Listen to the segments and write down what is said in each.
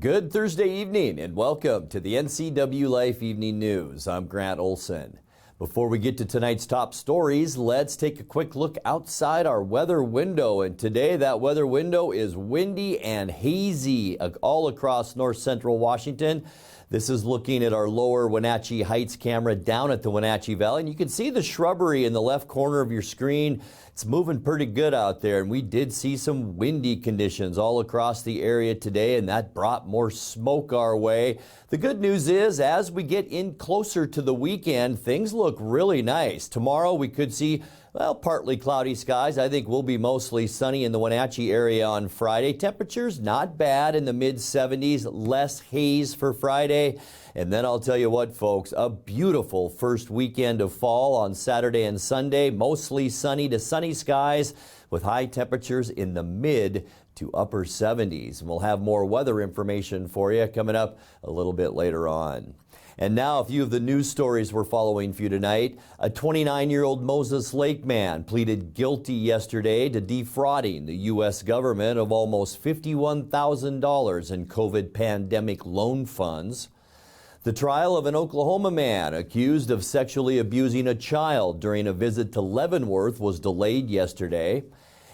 Good Thursday evening and welcome to the NCWLIFE Evening News. I'm Grant Olson. Before we get to tonight's top stories, let's take a quick look outside our weather window. And today that weather window is windy and hazy all across north central Washington. This is looking at our lower Wenatchee Heights camera down at the Wenatchee Valley. And you can see the shrubbery in the left corner of your screen. It's moving pretty good out there, and we did see some windy conditions all across the area today, and that brought more smoke our way. The good news is, as we get in closer to the weekend, things look really nice. Tomorrow we could see, well, partly cloudy skies. I think we'll be mostly sunny in the Wenatchee area on Friday. Temperatures not bad in the mid-70s, less haze for Friday. And then I'll tell you what, folks, a beautiful first weekend of fall on Saturday and Sunday. Mostly sunny to sunny skies with high temperatures in the mid to upper 70s. And we'll have more weather information for you coming up a little bit later on. And now a few of the news stories we're following for you tonight. A 29-year-old Moses Lake man pleaded guilty yesterday to defrauding the U.S. government of almost $51,000 in COVID pandemic loan funds. The trial of an Oklahoma man accused of sexually abusing a child during a visit to Leavenworth was delayed yesterday.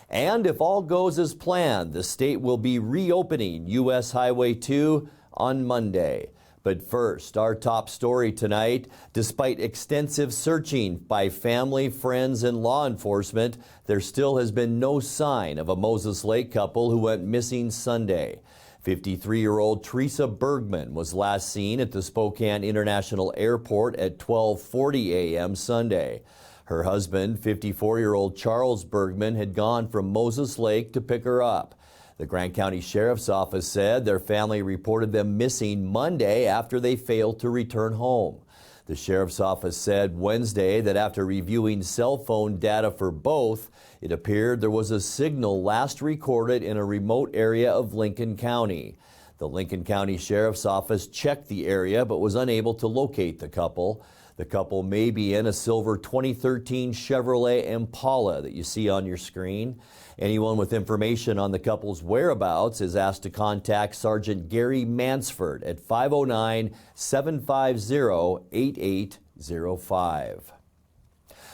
And if all goes as planned, the state will be reopening U.S. Highway 2 on Monday. But first, our top story tonight. Despite extensive searching by family, friends, and law enforcement, there still has been no sign of a Moses Lake couple who went missing Sunday. 53-year-old Teresa Bergman was last seen at the Spokane International Airport at 12:40 a.m. Sunday. Her husband, 54-year-old Charles Bergman, had gone from Moses Lake to pick her up. The Grant County Sheriff's Office said their family reported them missing Monday after they failed to return home. The Sheriff's Office said Wednesday that after reviewing cell phone data for both, it appeared there was a signal last recorded in a remote area of Lincoln County. The Lincoln County Sheriff's Office checked the area but was unable to locate the couple. The couple may be in a silver 2013 Chevrolet Impala that you see on your screen. Anyone with information on the couple's whereabouts is asked to contact Sergeant Gary Mansford at 509-750-8805.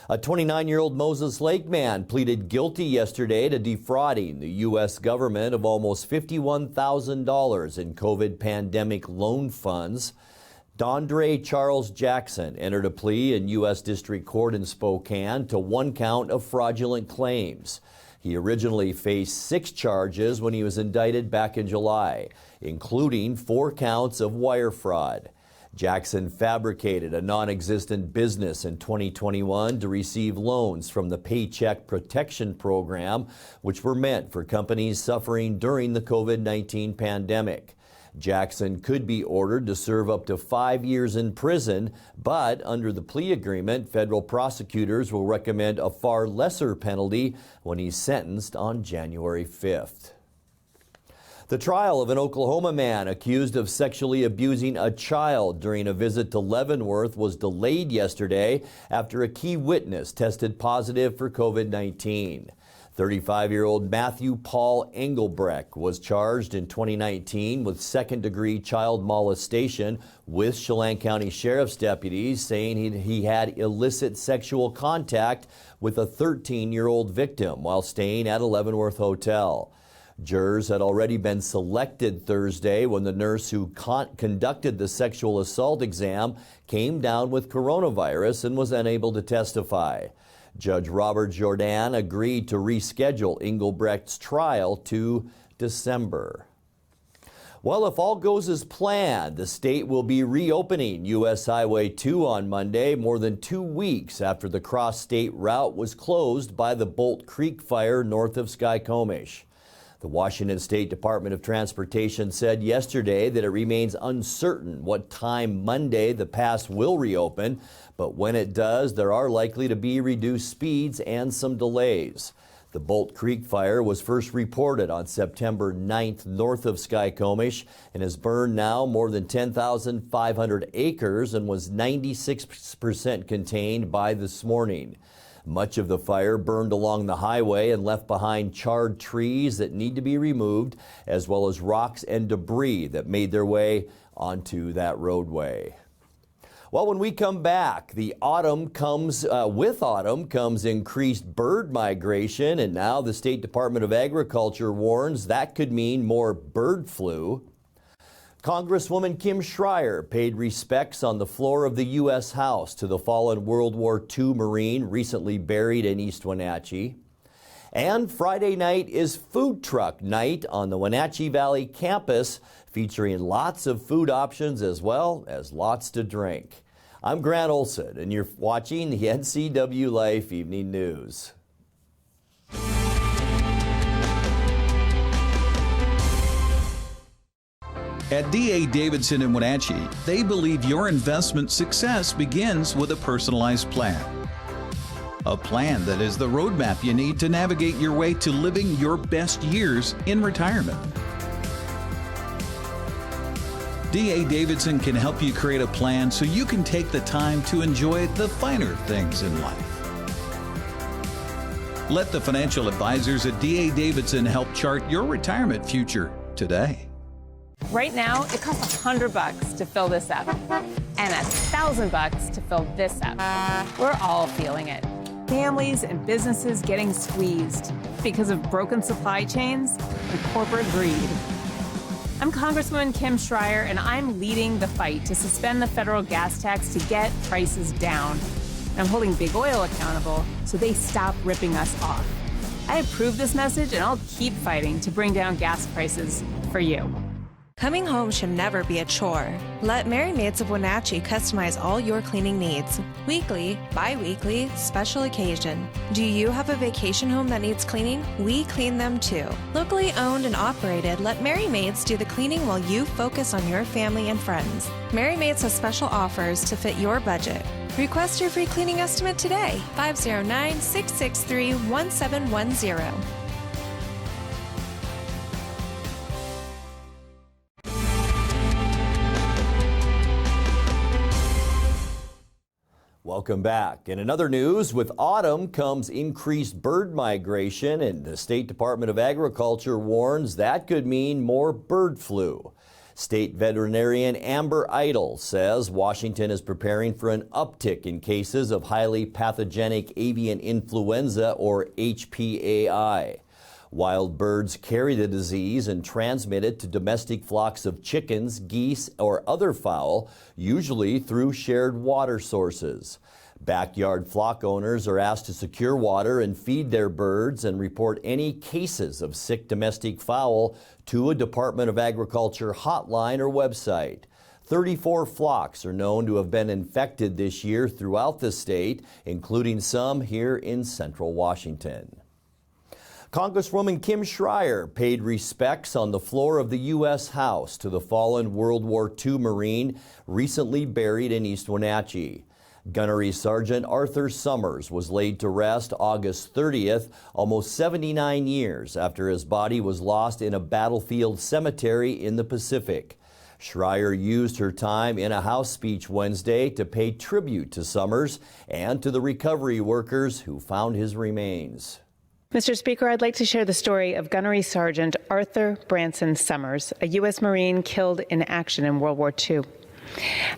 A 29-year-old Moses Lake man pleaded guilty yesterday to defrauding the U.S. government of almost $51,000 in COVID pandemic loan funds. Dondre Charles Jackson entered a plea in U.S. District Court in Spokane to one count of fraudulent claims. He originally faced 6 charges when he was indicted back in July, including 4 counts of wire fraud. Jackson fabricated a non-existent business in 2021 to receive loans from the Paycheck Protection Program, which were meant for companies suffering during the COVID-19 pandemic. Jackson could be ordered to serve up to 5 years in prison, but under the plea agreement, federal prosecutors will recommend a far lesser penalty when he's sentenced on January 5th. The trial of an Oklahoma man accused of sexually abusing a child during a visit to Leavenworth was delayed yesterday after a key witness tested positive for COVID-19. 35-year-old Matthew Paul Engelbrecht was charged in 2019 with second-degree child molestation with Chelan County Sheriff's deputies, saying he had illicit sexual contact with a 13-year-old victim while staying at a Leavenworth hotel. Jurors had already been selected Thursday when the nurse who conducted the sexual assault exam came down with coronavirus and was unable to testify. Judge Robert Jordan agreed to reschedule Engelbrecht's trial to December. Well, if all goes as planned, the state will be reopening U.S. Highway 2 on Monday, more than 2 weeks after the cross-state route was closed by the Bolt Creek fire north of Skykomish. The Washington State Department of Transportation said yesterday that it remains uncertain what time Monday the pass will reopen, but when it does, there are likely to be reduced speeds and some delays. The Bolt Creek fire was first reported on September 9th north of Skykomish and has burned now more than 10,500 acres and was 96% contained by this morning. Much of the fire burned along the highway and left behind charred trees that need to be removed, as well as rocks and debris that made their way onto that roadway. Well, when we come back, with autumn comes increased bird migration, and now the State Department of Agriculture warns that could mean more bird flu. Congresswoman Kim Schreier paid respects on the floor of the U.S. House to the fallen World War II Marine recently buried in East Wenatchee. And Friday night is food truck night on the Wenatchee Valley campus, featuring lots of food options as well as lots to drink. I'm Grant Olson, and you're watching the NCWLIFE Evening News. At D.A. Davidson in Wenatchee, they believe your investment success begins with a personalized plan. A plan that is the roadmap you need to navigate your way to living your best years in retirement. D.A. Davidson can help you create a plan so you can take the time to enjoy the finer things in life. Let the financial advisors at D.A. Davidson help chart your retirement future today. Right now, it costs $100 to fill this up and $1,000 to fill this up. We're all feeling it. Families and businesses getting squeezed because of broken supply chains and corporate greed. I'm Congresswoman Kim Schreier, and I'm leading the fight to suspend the federal gas tax to get prices down. And I'm holding big oil accountable so they stop ripping us off. I approve this message, and I'll keep fighting to bring down gas prices for you. Coming home should never be a chore. Let Merry Maids of Wenatchee customize all your cleaning needs. Weekly, bi-weekly, special occasion. Do you have a vacation home that needs cleaning? We clean them too. Locally owned and operated, let Merry Maids do the cleaning while you focus on your family and friends. Merry Maids has special offers to fit your budget. Request your free cleaning estimate today. 509-663-1710. Welcome back. In another news, with autumn comes increased bird migration, and the State Department of Agriculture warns that could mean more bird flu. State veterinarian Amber Idle says Washington is preparing for an uptick in cases of highly pathogenic avian influenza, or HPAI. Wild birds carry the disease and transmit it to domestic flocks of chickens, geese, or other fowl, usually through shared water sources. Backyard flock owners are asked to secure water and feed their birds and report any cases of sick domestic fowl to a Department of Agriculture hotline or website. 34 flocks are known to have been infected this year throughout the state, including some here in central Washington. Congresswoman Kim Schreier paid respects on the floor of the U.S. House to the fallen World War II Marine recently buried in East Wenatchee. Gunnery Sergeant Arthur Summers was laid to rest August 30th, almost 79 years after his body was lost in a battlefield cemetery in the Pacific. Schreier used her time in a House speech Wednesday to pay tribute to Summers and to the recovery workers who found his remains. Mr. Speaker, I'd like to share the story of Gunnery Sergeant Arthur Branson Summers, a U.S. Marine killed in action in World War II.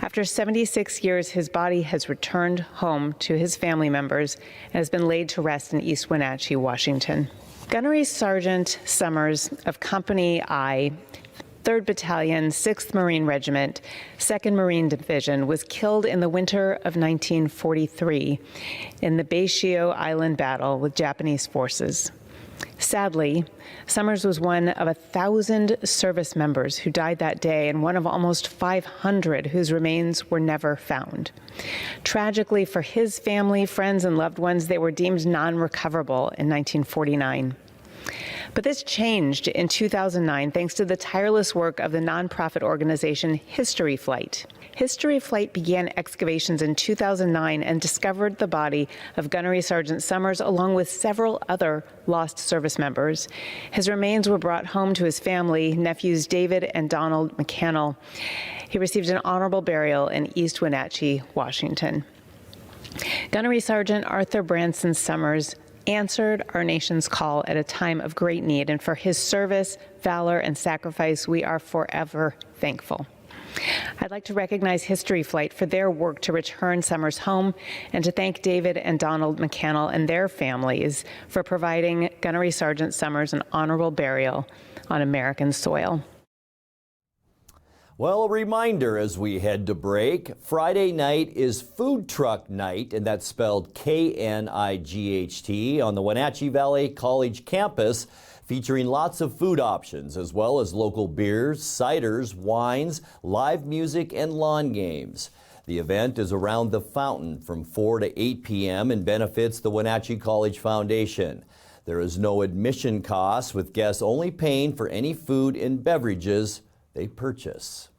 After 76 years, his body has returned home to his family members and has been laid to rest in East Wenatchee, Washington. Gunnery Sergeant Summers of Company I, 3rd Battalion, 6th Marine Regiment, 2nd Marine Division, was killed in the winter of 1943 in the Baishio Island battle with Japanese forces. Sadly, Summers was one of 1,000 service members who died that day and one of almost 500 whose remains were never found. Tragically for his family, friends, and loved ones, they were deemed non-recoverable in 1949. But this changed in 2009 thanks to the tireless work of the nonprofit organization History Flight. History Flight began excavations in 2009 and discovered the body of Gunnery Sergeant Summers along with several other lost service members. His remains were brought home to his family, nephews David and Donald McCannell. He received an honorable burial in East Wenatchee, Washington. Gunnery Sergeant Arthur Branson Summers answered our nation's call at a time of great need, and for his service, valor, and sacrifice, we are forever thankful. I'd like to recognize History Flight for their work to return Summers home, and to thank David and Donald McCannell and their families for providing Gunnery Sergeant Summers an honorable burial on American soil. Well, a reminder as we head to break, Friday night is Food Truck Night, and that's spelled K-N-I-G-H-T, on the Wenatchee Valley College campus, featuring lots of food options, as well as local beers, ciders, wines, live music, and lawn games. The event is around the fountain from 4 to 8 p.m. and benefits the Wenatchee College Foundation. There is no admission cost, with guests only paying for any food and beverages they purchase.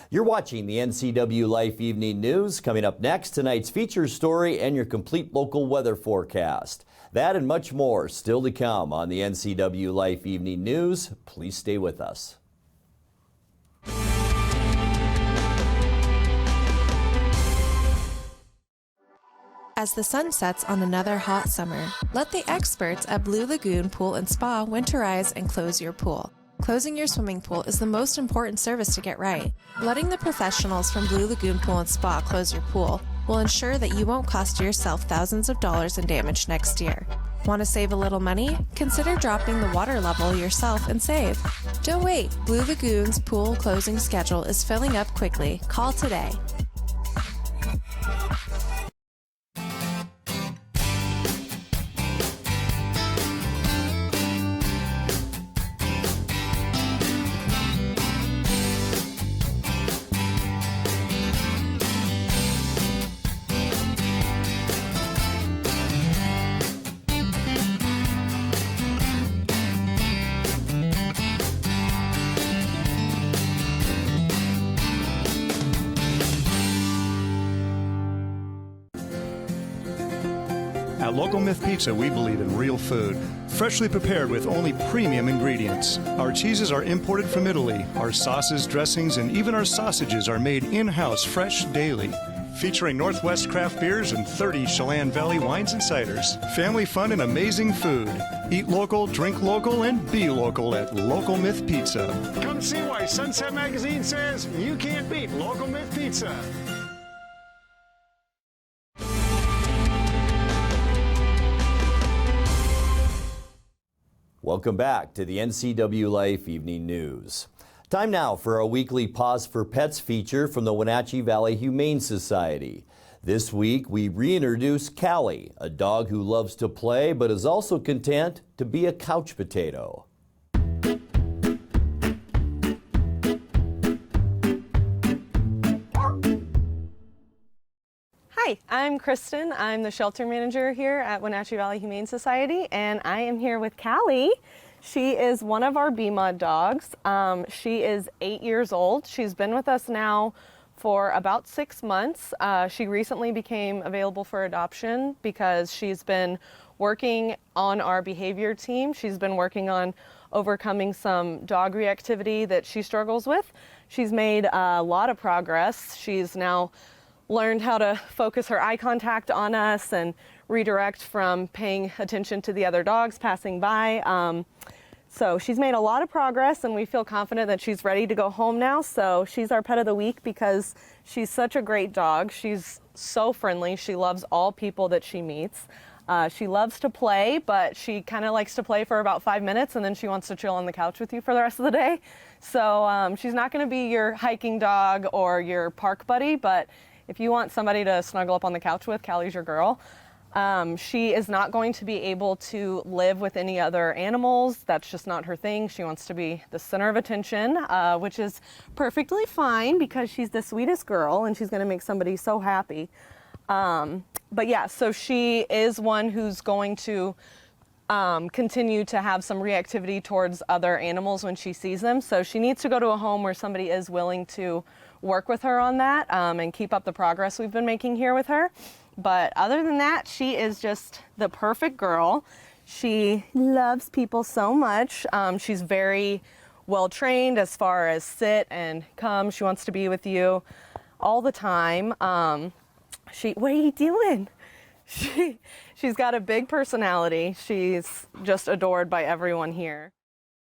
You're watching the NCWLIFE Evening News. Coming up next, tonight's feature story and your complete local weather forecast. That and much more still to come on the NCWLIFE Evening News. Please stay with us. As the sun sets on another hot summer, let the experts at Blue Lagoon Pool and Spa winterize and close your pool. Closing your swimming pool is the most important service to get right. Letting the professionals from Blue Lagoon Pool and Spa close your pool will ensure that you won't cost yourself thousands of dollars in damage next year. Want to save a little money? Consider dropping the water level yourself and save. Don't wait. Blue Lagoon's pool closing schedule is filling up quickly. Call today. At Local Myth Pizza, we believe in real food, freshly prepared with only premium ingredients. Our cheeses are imported from Italy. Our sauces, dressings, and even our sausages are made in-house fresh daily. Featuring Northwest craft beers and 30 Chelan Valley wines and ciders. Family fun and amazing food. Eat local, drink local, and be local at Local Myth Pizza. Come see why Sunset Magazine says you can't beat Local Myth Pizza. Welcome back to the NCWLIFE Evening News. Time now for our weekly Pause for Pets feature from the Wenatchee Valley Humane Society. This week we reintroduce Callie, a dog who loves to play but is also content to be a couch potato. Hi, I'm Kristen. I'm the shelter manager here at Wenatchee Valley Humane Society, and I am here with Callie. She is one of our BMUD dogs. She is 8 years old. She's been with us now for about 6 months. She recently became available for adoption because she's been working on our behavior team. She's been working on overcoming some dog reactivity that she struggles with. She's made a lot of progress. She's now learned how to focus her eye contact on us and redirect from paying attention to the other dogs passing by. So she's made a lot of progress, and we feel confident that she's ready to go home now. So she's our pet of the week because she's such a great dog. She's so friendly. She loves all people that she meets. She loves to play, but she kind of likes to play for about 5 minutes, and then she wants to chill on the couch with you for the rest of the day. So she's not going to be your hiking dog or your park buddy, but if you want somebody to snuggle up on the couch with, Callie's your girl. She is not going to be able to live with any other animals. That's just not her thing. She wants to be the center of attention, which is perfectly fine because she's the sweetest girl and she's going to make somebody so happy. But yeah, so she is one who's going to continue to have some reactivity towards other animals when she sees them. So she needs to go to a home where somebody is willing to work with her on that and keep up the progress we've been making here with her. But other than that, she is just the perfect girl. She loves people so much. She's very well trained as far as sit and come. She wants to be with you all the time. What are you doing? She's got a big personality. She's just adored by everyone here.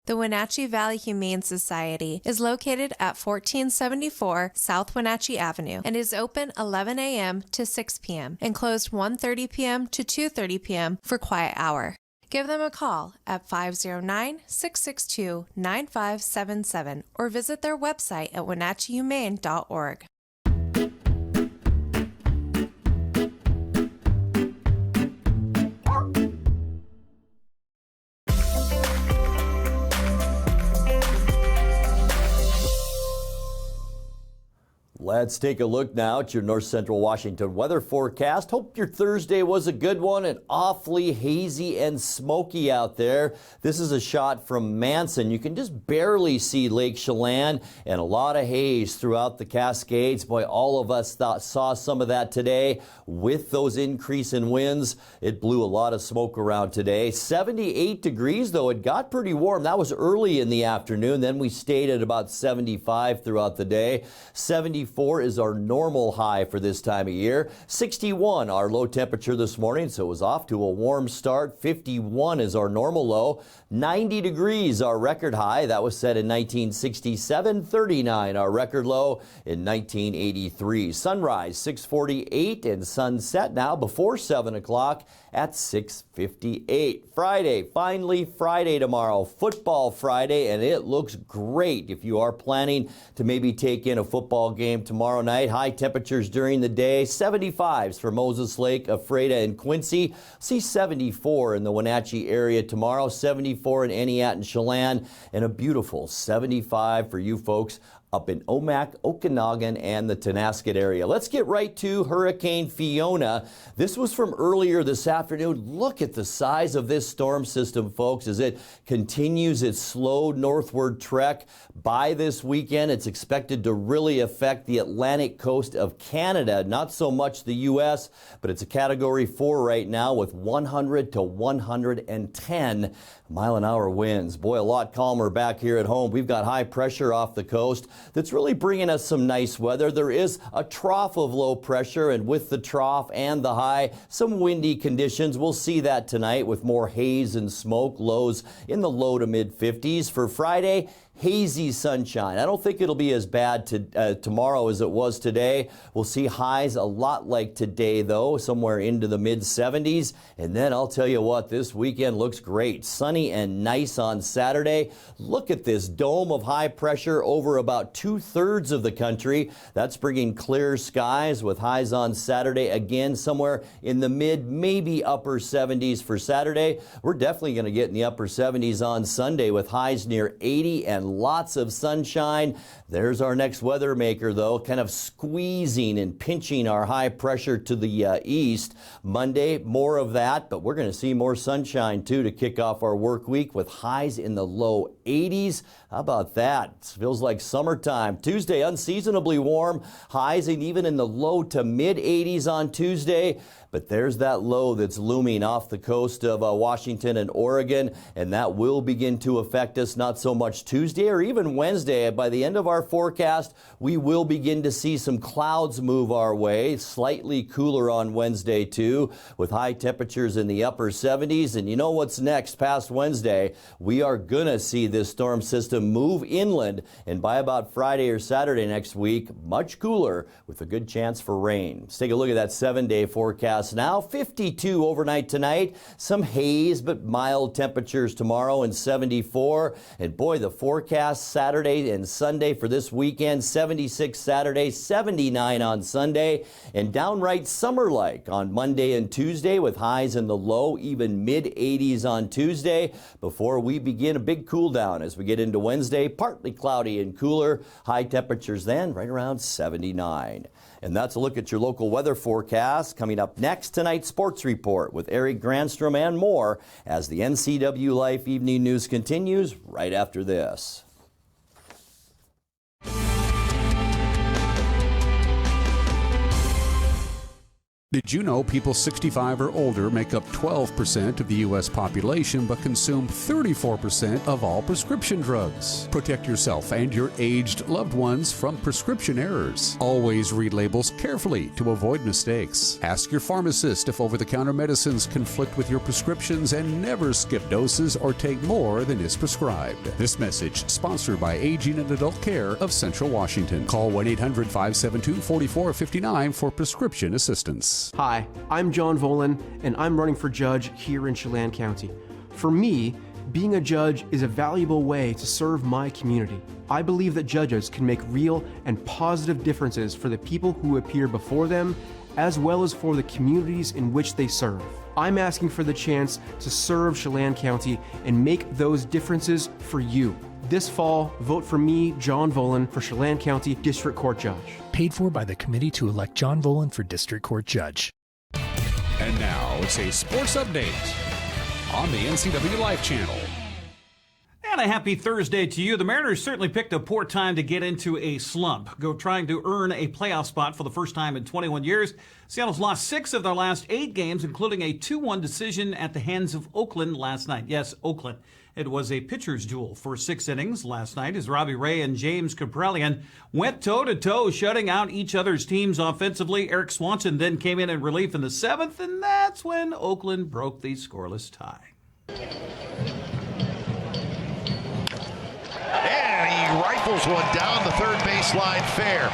The Wenatchee Valley Humane Society is located at 1474 South Wenatchee Avenue and is open 11 a.m. to 6 p.m. and closed 1:30 p.m. to 2:30 p.m. for quiet hour. Give them a call at 509-662-9577 or visit their website at wenatcheehumane.org. Let's take a look now at your North Central Washington weather forecast. Hope your Thursday was a good one and awfully hazy and smoky out there. This is a shot from Manson. You can just barely see Lake Chelan and a lot of haze throughout the Cascades. Boy, all of us saw some of that today with those increase in winds. It blew a lot of smoke around today. 78 degrees though. It got pretty warm. That was early in the afternoon. Then we stayed at about 75 throughout the day. 74 is our normal high for this time of year. 61 our low temperature this morning, so it was off to a warm start. 51 is our normal low. 90 degrees our record high. That was set in 1967. 39 our record low in 1983. Sunrise 6:48 and sunset now before 7 o'clock at 6:58. Friday, finally Friday tomorrow. Football Friday, and it looks great if you are planning to maybe take in a football game tomorrow night. High temperatures during the day. 75s for Moses Lake, Ephrata, and Quincy. See 74 in the Wenatchee area tomorrow. 74 in Entiat and Chelan, and a beautiful 75 for you folks up in Omak, Okanagan, and the Tonasket area. Let's get right to Hurricane Fiona. This was from earlier this afternoon. Look at the size of this storm system, folks, as it continues its slow northward trek. By this weekend, it's expected to really affect the Atlantic coast of Canada. Not so much the U.S., but it's a Category 4 right now with 100 to 110 mile-an-hour winds. Boy, a lot calmer back here at home. We've got high pressure off the coast that's really bringing us some nice weather. There is a trough of low pressure, and with the trough and the high, some windy conditions. We'll see that tonight with more haze and smoke, lows in the low to mid 50s. For Friday, hazy sunshine. I don't think it'll be as bad tomorrow as it was today. We'll see highs a lot like today, though, somewhere into the mid 70s. And then I'll tell you what, this weekend looks great. Sunny and nice on Saturday. Look at this dome of high pressure over about 2/3 of the country. That's bringing clear skies with highs on Saturday again somewhere in the mid, maybe upper 70s for Saturday. We're definitely going to get in the upper 70s on Sunday with highs near 80 and lots of sunshine. There's our next weather maker, though, kind of squeezing and pinching our high pressure to the east. Monday, more of that, but we're going to see more sunshine, too, to kick off our work week with highs in the low 80s. How about that? It feels like summertime. Tuesday, unseasonably warm, highs and even in the low to mid 80s on Tuesday. But there's that low that's looming off the coast of Washington and Oregon, and that will begin to affect us not so much Tuesday or even Wednesday. By the end of our forecast, we will begin to see some clouds move our way, slightly cooler on Wednesday too, with high temperatures in the upper 70s. And you know what's next past Wednesday? We are going to see this storm system move inland, and by about Friday or Saturday next week, much cooler with a good chance for rain. Let's take a look at that 7-day forecast now. 52 overnight tonight, some haze but mild temperatures tomorrow, and 74. And boy, the forecast Saturday and Sunday for this weekend: 76 Saturday, 79 on Sunday, and downright summer-like on Monday and Tuesday with highs in the low, even mid 80s on Tuesday, before we begin a big cool down as we get into Wednesday. Partly cloudy and cooler, high temperatures then right around 79. And that's a look at your local weather forecast. Coming up next, tonight's sports report with Eric Granstrom and more as the NCWLIFE Evening News continues right after this. Did you know people 65 or older make up 12% of the U.S. population but consume 34% of all prescription drugs? Protect yourself and your aged loved ones from prescription errors. Always read labels carefully to avoid mistakes. Ask your pharmacist if over-the-counter medicines conflict with your prescriptions, and never skip doses or take more than is prescribed. This message sponsored by Aging and Adult Care of Central Washington. Call 1-800-572-4459 for prescription assistance. Hi, I'm John Volan, and I'm running for judge here in Chelan County. For me, being a judge is a valuable way to serve my community. I believe that judges can make real and positive differences for the people who appear before them, as well as for the communities in which they serve. I'm asking for the chance to serve Chelan County and make those differences for you. This fall, vote for me, John Volan, for Chelan County District Court Judge. Paid for by the committee to elect John Volan for District Court Judge. And now it's a sports update on the NCWLIFE channel. And a happy Thursday to you. The Mariners certainly picked a poor time to get into a slump, trying to earn a playoff spot for the first time in 21 years. Seattle's lost 6 of their last 8 games, including a 2-1 decision at the hands of Oakland last night. Yes, Oakland. It was a pitcher's duel for 6 innings last night as Robbie Ray and James Caprellian went toe-to-toe, shutting out each other's teams offensively. Eric Swanson then came in relief in the 7th, and that's when Oakland broke the scoreless tie. And he rifles one down the third baseline fair.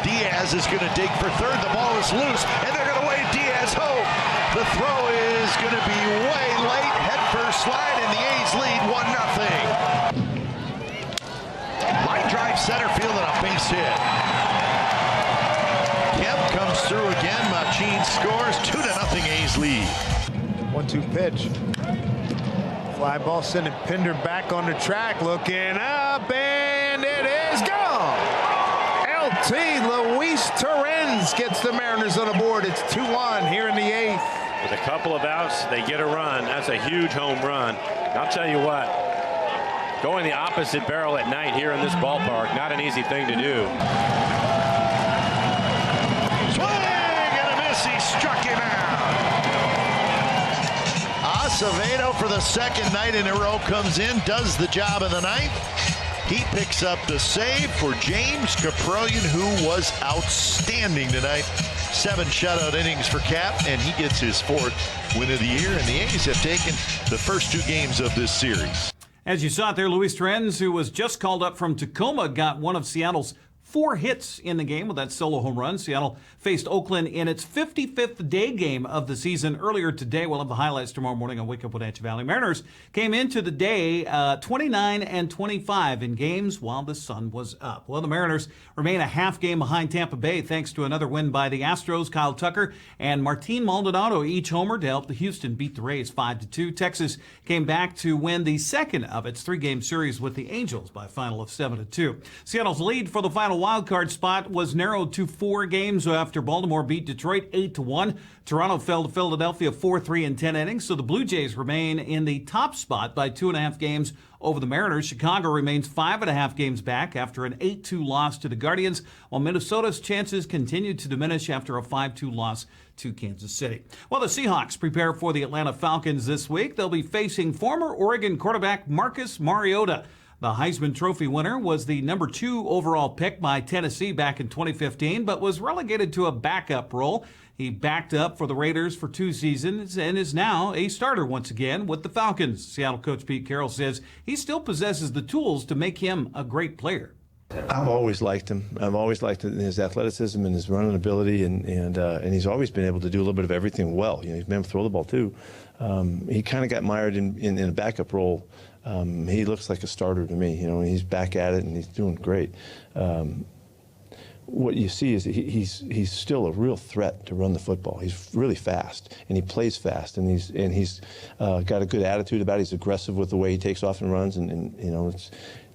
Diaz is going to dig for third. The ball is loose, and they're going to wave Diaz home. The throw is going to be way late. Head first slide, and the A's lead 1-0. Line drive center field and a base hit. Kemp comes through again. Machine scores. 2-0 A's lead. 1-2 pitch. Fly ball sending Pinder back on the track. Looking up, and it is gone. LT Luis Torrens gets the Mariners on the board. It's 2-1 here in the 8th. With a couple of outs, they get a run. That's a huge home run. I'll tell you what, going the opposite barrel at night here in this ballpark, not an easy thing to do. Swing and a miss. He struck him out. Acevedo for the second night in a row comes in, does the job in the 9th. He picks up the save for James Caprellian, who was outstanding tonight. 7 shutout innings for Cap, and he gets his 4th win of the year, and the A's have taken the first 2 games of this series. As you saw it there, Luis Torrens, who was just called up from Tacoma, got one of Seattle's 4 hits in the game with that solo home run. Seattle faced Oakland in its 55th day game of the season earlier today. We'll have the highlights tomorrow morning on Wake Up Wenatchee Valley. Mariners came into the day 29-25 in games while the sun was up. Well, the Mariners remain a half game behind Tampa Bay thanks to another win by the Astros. Kyle Tucker and Martin Maldonado each homered to help the Houston beat the Rays 5-2. Texas came back to win the second of its 3-game series with the Angels by a final of 7-2. Seattle's lead for the final wildcard spot was narrowed to 4 games after Baltimore beat Detroit 8-1. Toronto fell to Philadelphia 4-3 in 10 innings, so the Blue Jays remain in the top spot by 2.5 games over the Mariners. Chicago remains 5.5 games back after an 8-2 loss to the Guardians, while Minnesota's chances continue to diminish after a 5-2 loss to Kansas City. Well, the Seahawks prepare for the Atlanta Falcons this week. They'll be facing former Oregon quarterback Marcus Mariota. The Heisman Trophy winner was the number 2 overall pick by Tennessee back in 2015, but was relegated to a backup role. He backed up for the Raiders for 2 seasons and is now a starter once again with the Falcons. Seattle coach Pete Carroll says he still possesses the tools to make him a great player. I've always liked him. I've always liked his athleticism and his running ability, and he's always been able to do a little bit of everything well. You know, he's been able to throw the ball too. He kind of got mired in a backup role. He looks like a starter to me. You know, he's back at it and he's doing great. What you see is he's still a real threat to run the football. He's really fast and he plays fast, and he's got a good attitude about it. He's aggressive with the way he takes off and runs, and you know,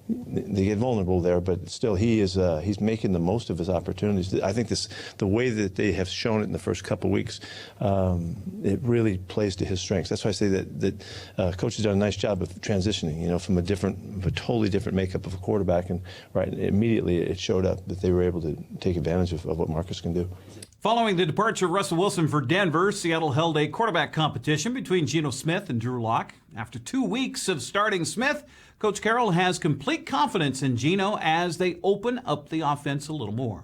they get vulnerable there, but still he's making the most of his opportunities. I think the way that they have shown it in the first couple of weeks, it really plays to his strengths. That's why I say that coach has done a nice job of transitioning, you know, from a totally different makeup of a quarterback, and right immediately it showed up that they were able to take advantage of what Marcus can do. Following the departure of Russell Wilson for Denver, Seattle held a quarterback competition between Geno Smith and Drew Lock. After 2 weeks of starting Smith, Coach Carroll has complete confidence in Geno as they open up the offense a little more.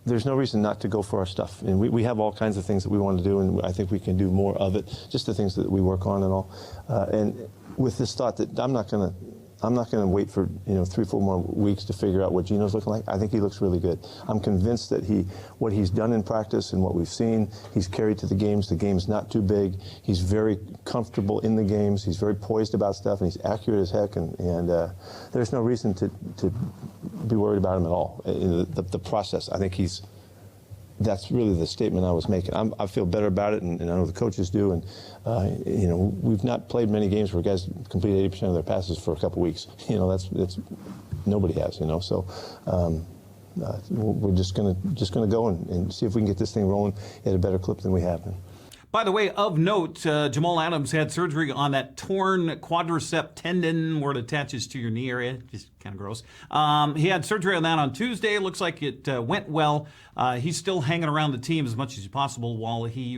There's no reason not to go for our stuff. And we have all kinds of things that we want to do, and I think we can do more of it, just the things that we work on and all. And with this thought that I'm not going to wait for 3-4 more weeks to figure out what Geno's looking like. I think he looks really good. I'm convinced that what he's done in practice and what we've seen, he's carried to the games. The game's not too big. He's very comfortable in the games. He's very poised about stuff, and he's accurate as heck. And there's no reason to be worried about him at all. The process, I think that's really the statement I was making. I feel better about it, and I know the coaches do. And we've not played many games where guys complete 80% of their passes for a couple weeks. That's nobody has. So we're just gonna go and see if we can get this thing rolling at a better clip than we have been. By the way, of note, Jamal Adams had surgery on that torn quadricep tendon where it attaches to your knee area. Just kind of gross. He had surgery on that on Tuesday. Looks like it went well. He's still hanging around the team as much as possible while he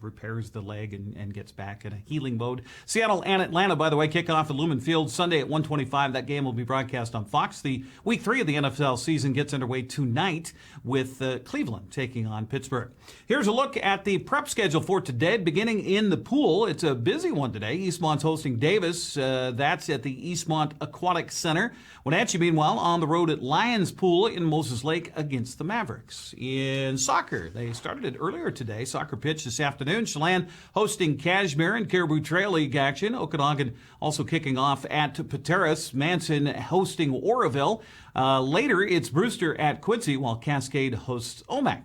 repairs the leg and gets back in a healing mode. Seattle and Atlanta, by the way, kick off at Lumen Field Sunday at 1:25. That game will be broadcast on Fox. The Week 3 of the NFL season gets underway tonight with Cleveland taking on Pittsburgh. Here's a look at the prep schedule for today, beginning in the pool. It's a busy one today. Eastmont's hosting Davis. That's at the Eastmont Aquatic Center. Wenatchee, meanwhile, on the road at Lions Pool in Moses Lake against the Mavericks. In soccer, they started it earlier today. Soccer pitch this afternoon. Chelan hosting Cashmere and Caribou Trail League action. Okanagan also kicking off at Pateras. Manson hosting Oroville. Later, it's Brewster at Quincy, while Cascade hosts Omak.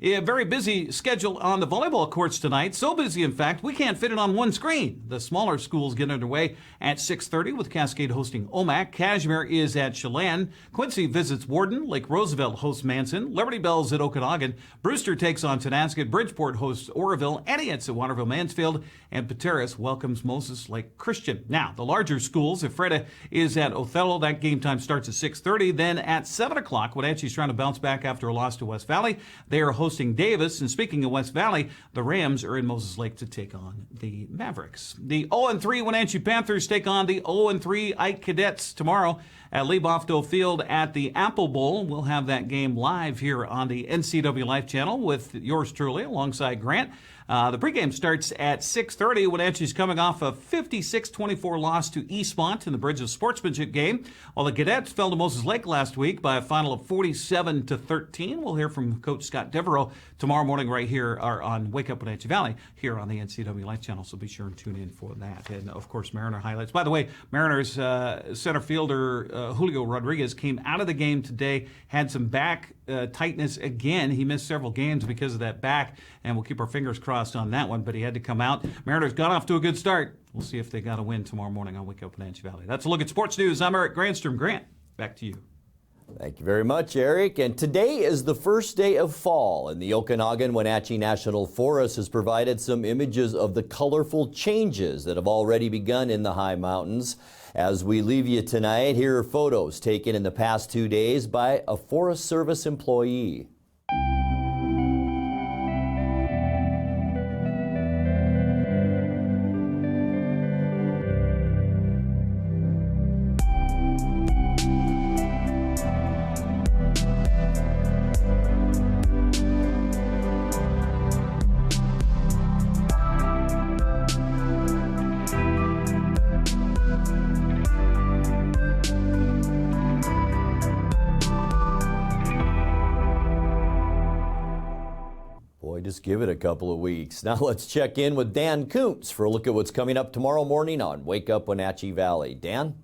A very busy schedule on the volleyball courts tonight. So busy, in fact, we can't fit it on one screen. The smaller schools get underway at 6:30 with Cascade hosting Omak. Cashmere is at Chelan. Quincy visits Warden. Lake Roosevelt hosts Manson. Liberty Bell's at Okanagan. Brewster takes on Tonasket. Bridgeport hosts Oroville. Antioch's at Waterville Mansfield. And Pateras welcomes Moses Lake Christian. Now, the larger schools, Ephrata is at Othello. That game time starts at 6:30. Then at 7 o'clock, Wenatchee's trying to bounce back after a loss to West Valley. They are hosting Davis. And speaking of West Valley, the Rams are in Moses Lake to take on the Mavericks. The 0-3 Wenatchee Panthers take on the 0-3 Ike Cadets tomorrow at Leibofto Field at the Apple Bowl. We'll have that game live here on the NCWLIFE channel with yours truly alongside Grant. The pregame starts at 6:30. Wenatchee's coming off a 56-24 loss to Eastmont in the Bridge of Sportsmanship game, while the Cadets fell to Moses Lake last week by a final of 47-13. We'll hear from Coach Scott Devereaux tomorrow morning right here on Wake Up Wenatchee Valley here on the NCWLIFE channel, so be sure and tune in for that. And, of course, Mariner highlights. By the way, Mariners center fielder Julio Rodriguez came out of the game today, had some back tightness again. He missed several games because of that back, and we'll keep our fingers crossed on that one, but he had to come out. Mariners got off to a good start. We'll see if they got a win tomorrow morning on Wake Up Wenatchee Valley. That's a look at sports news. I'm Eric Granstrom. Grant, back to you. Thank you very much, Eric. And today is the first day of fall, and the Okanagan-Wenatchee National Forest has provided some images of the colorful changes that have already begun in the high mountains. As we leave you tonight, here are photos taken in the past 2 days by a Forest Service employee. Just give it a couple of weeks. Now let's check in with Dan Koontz for a look at what's coming up tomorrow morning on Wake Up Wenatchee Valley. Dan?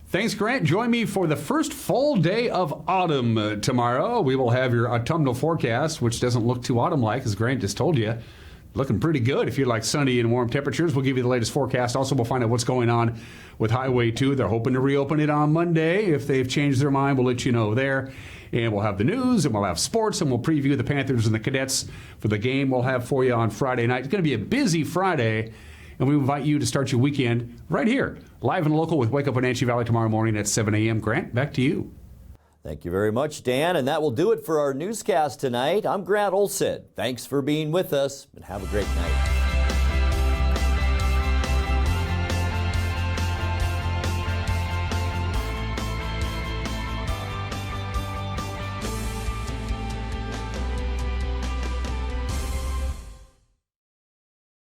Thanks, Grant. Join me for the first full day of autumn tomorrow. We will have your autumnal forecast, which doesn't look too autumn-like, as Grant just told you. Looking pretty good if you like sunny and warm temperatures. We'll give you the latest forecast. Also, we'll find out what's going on with Highway 2. They're hoping to reopen it on Monday. If they've changed their mind, we'll let you know there. And we'll have the news, and we'll have sports, and we'll preview the Panthers and the Cadets for the game we'll have for you on Friday night. It's going to be a busy Friday, and we invite you to start your weekend right here, live and local with Wake Up Wenatchee Valley tomorrow morning at 7 a.m. Grant, back to you. Thank you very much, Dan. And that will do it for our newscast tonight. I'm Grant Olson. Thanks for being with us, and have a great night.